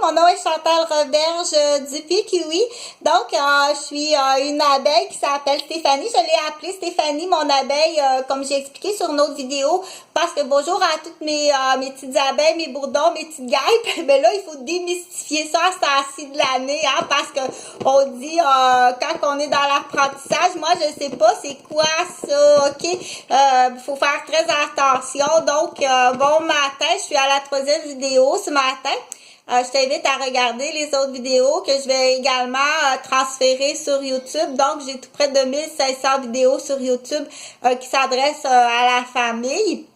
mon nom est Chantal Roberge Dupuis-Kiwi. Donc, je suis une abeille qui s'appelle Stéphanie. Je l'ai appelée Stéphanie, mon abeille, comme j'ai expliqué sur une autre vidéo, parce que bonjour à toutes mes petites abeilles, mes bourdons, mes petites guêpes. Mais là, il faut démystifier ça à ce temps-ci de l'année, hein, parce que on dit, quand on est dans l'apprentissage, moi, je sais pas c'est quoi ça, ok? Faut faire très attention. Donc, bon matin, je suis à la 3e vidéo ce matin. Je t'invite à regarder les autres vidéos que je vais également transférer sur YouTube. Donc, j'ai tout près de 1500 vidéos sur YouTube qui s'adressent à la famille.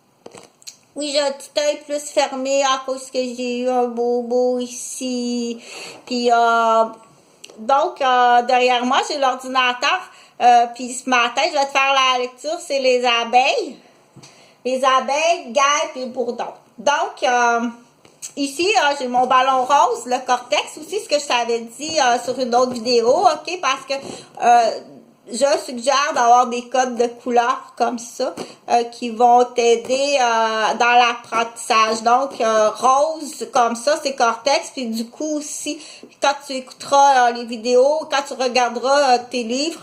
Oui, j'ai un petit œil plus fermé à cause que j'ai eu un bobo ici. Puis, donc, derrière moi, j'ai l'ordinateur. Puis ce matin, je vais te faire la lecture, c'est les abeilles. Les abeilles, guêpes et bourdons. Donc, ici, j'ai mon ballon rose, le cortex aussi, ce que je t'avais dit sur une autre vidéo, ok? Parce que je suggère d'avoir des codes de couleurs comme ça qui vont t'aider dans l'apprentissage. Donc, rose comme ça, c'est cortex. Puis du coup aussi, quand tu écouteras les vidéos, quand tu regarderas tes livres,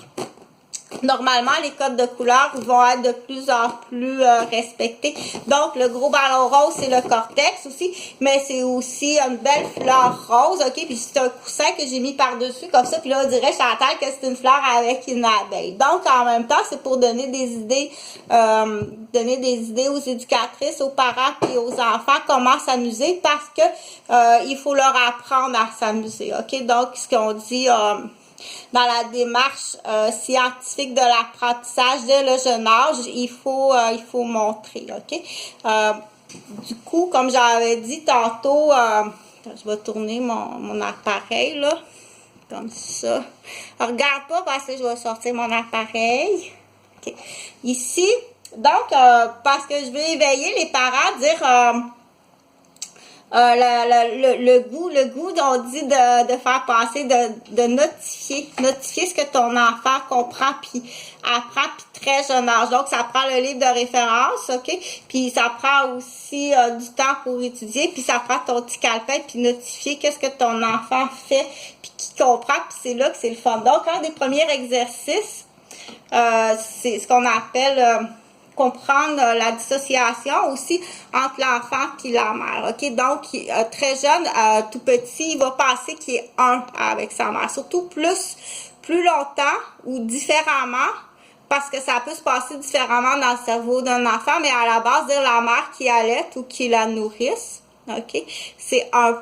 normalement, les codes de couleurs vont être de plus en plus respectés. Donc, le gros ballon rose, c'est le cortex aussi, mais c'est aussi une belle fleur rose, ok? Puis c'est un coussin que j'ai mis par-dessus comme ça, puis là, on dirait, Chantal, que c'est une fleur avec une abeille. Donc, en même temps, c'est pour donner des idées aux éducatrices, aux parents et aux enfants comment s'amuser, parce que il faut leur apprendre à s'amuser, ok? Donc, ce qu'on dit dans la démarche scientifique de l'apprentissage dès le jeune âge, il faut montrer, ok? Du coup, comme j'avais dit tantôt, je vais tourner mon appareil, là, comme ça. Alors, regarde pas parce que je vais sortir mon appareil. Okay. Ici, donc, parce que je veux éveiller les parents, dire... le goût, on dit de faire passer, de notifier ce que ton enfant comprend puis apprend puis très jeune âge. Donc, ça prend le livre de référence, ok? Puis ça prend aussi du temps pour étudier, puis ça prend ton petit calepin puis notifier qu'est-ce que ton enfant fait puis qui comprend, puis c'est là que c'est le fun. Donc, un des premiers exercices, c'est ce qu'on appelle... comprendre la dissociation aussi entre l'enfant et la mère, ok? Donc, très jeune, tout petit, il va penser qu'il est un avec sa mère. Surtout plus longtemps ou différemment, parce que ça peut se passer différemment dans le cerveau d'un enfant, mais à la base, dire la mère qui allaite ou qui la nourrisse, ok? C'est un.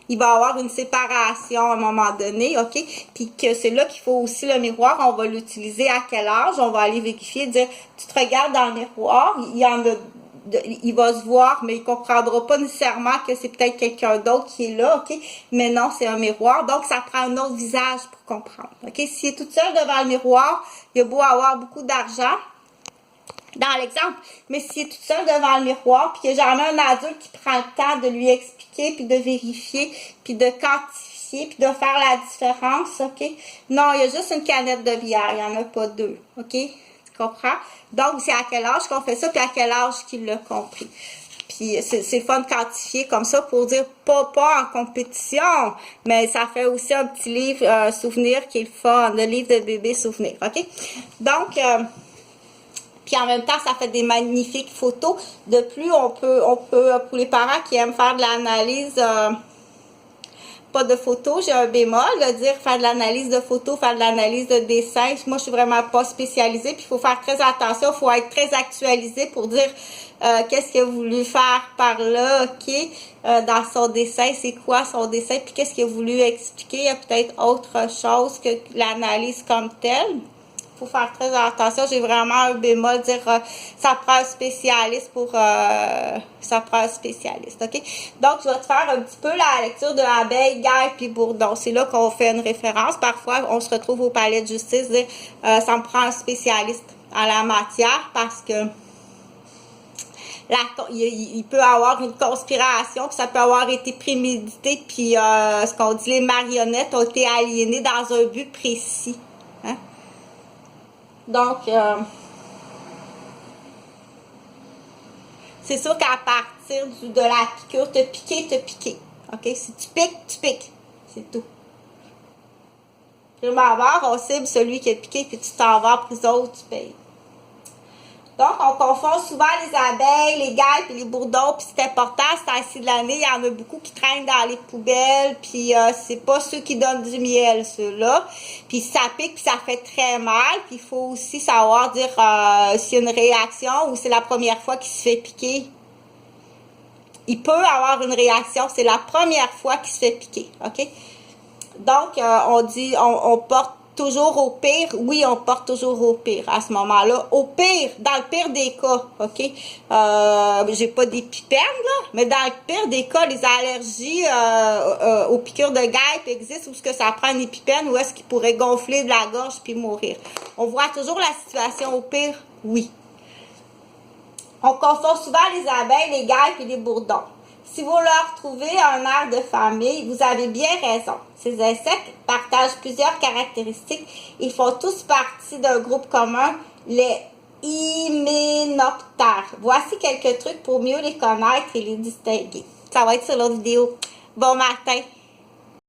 Il va y avoir une séparation à un moment donné, ok? Puis que c'est là qu'il faut aussi le miroir, on va l'utiliser à quel âge, on va aller vérifier, dire, tu te regardes dans le miroir, il va se voir, mais il comprendra pas nécessairement que c'est peut-être quelqu'un d'autre qui est là, ok? Mais non, c'est un miroir, donc ça prend un autre visage pour comprendre, ok? S'il est toute seule devant le miroir, il a beau avoir beaucoup d'argent, dans l'exemple, mais s'il est toute seule devant le miroir, puis qu'il n'y a jamais un adulte qui prend le temps de lui expliquer, puis de vérifier, puis de quantifier, puis de faire la différence, ok? Non, il y a juste une canette de bière, il n'y en a pas deux, ok? Tu comprends? Donc, c'est à quel âge qu'on fait ça, puis à quel âge qu'il l'a compris. Puis c'est le fun de quantifier comme ça pour dire pas en compétition, mais ça fait aussi un petit livre souvenir qui est le fun, le livre de bébé souvenir, ok? Donc, puis en même temps, ça fait des magnifiques photos. De plus, on peut pour les parents qui aiment faire de l'analyse, pas de photos, j'ai un bémol, de dire faire de l'analyse de photos, faire de l'analyse de dessin. Moi, je suis vraiment pas spécialisée, puis il faut faire très attention, il faut être très actualisé pour dire qu'est-ce qu'il a voulu faire par là, ok, dans son dessin, c'est quoi son dessin, puis qu'est-ce qu'il a voulu expliquer. Il y a peut-être autre chose que l'analyse comme telle. Faut faire très attention, j'ai vraiment un bémol, dire ça prend un spécialiste pour ça prend un spécialiste, ok? Donc, je vais te faire un petit peu la lecture de abeille, guêpe puis bourdon. C'est là qu'on fait une référence. Parfois, on se retrouve au palais de justice, dire ça me prend un spécialiste en la matière parce que il peut avoir une conspiration, puis ça peut avoir été prémédité, puis ce qu'on dit, les marionnettes ont été aliénées dans un but précis. Hein? Donc, c'est sûr qu'à partir de la piqûre, te piquer. OK? Si tu piques, tu piques. C'est tout. Prime abord, on cible celui qui a piqué, puis tu t'en vas en prison, tu payes. Donc, on confond souvent les abeilles, les guêpes et les bourdons, puis c'est important, c'est temps-ci de l'année, il y en a beaucoup qui traînent dans les poubelles, puis c'est pas ceux qui donnent du miel, ceux-là. Puis ça pique, puis ça fait très mal, puis il faut aussi savoir dire s'il y a une réaction ou c'est la première fois qu'il se fait piquer. Il peut avoir une réaction, c'est la première fois qu'il se fait piquer, OK? Donc, on dit, on porte toujours au pire. Oui, on porte toujours au pire à ce moment-là. Au pire, dans le pire des cas, OK? J'ai pas d'épipène, là, mais dans le pire des cas, les allergies aux piqûres de guêpe existent où est-ce que ça prend une épipène ou est-ce qu'il pourrait gonfler de la gorge puis mourir. On voit toujours la situation au pire, oui. On confond souvent les abeilles, les guêpes et les bourdons. Si vous leur trouvez un air de famille, vous avez bien raison. Ces insectes partagent plusieurs caractéristiques. Ils font tous partie d'un groupe commun, les hyménoptères. Voici quelques trucs pour mieux les connaître et les distinguer. Ça va être sur l'autre vidéo. Bon matin!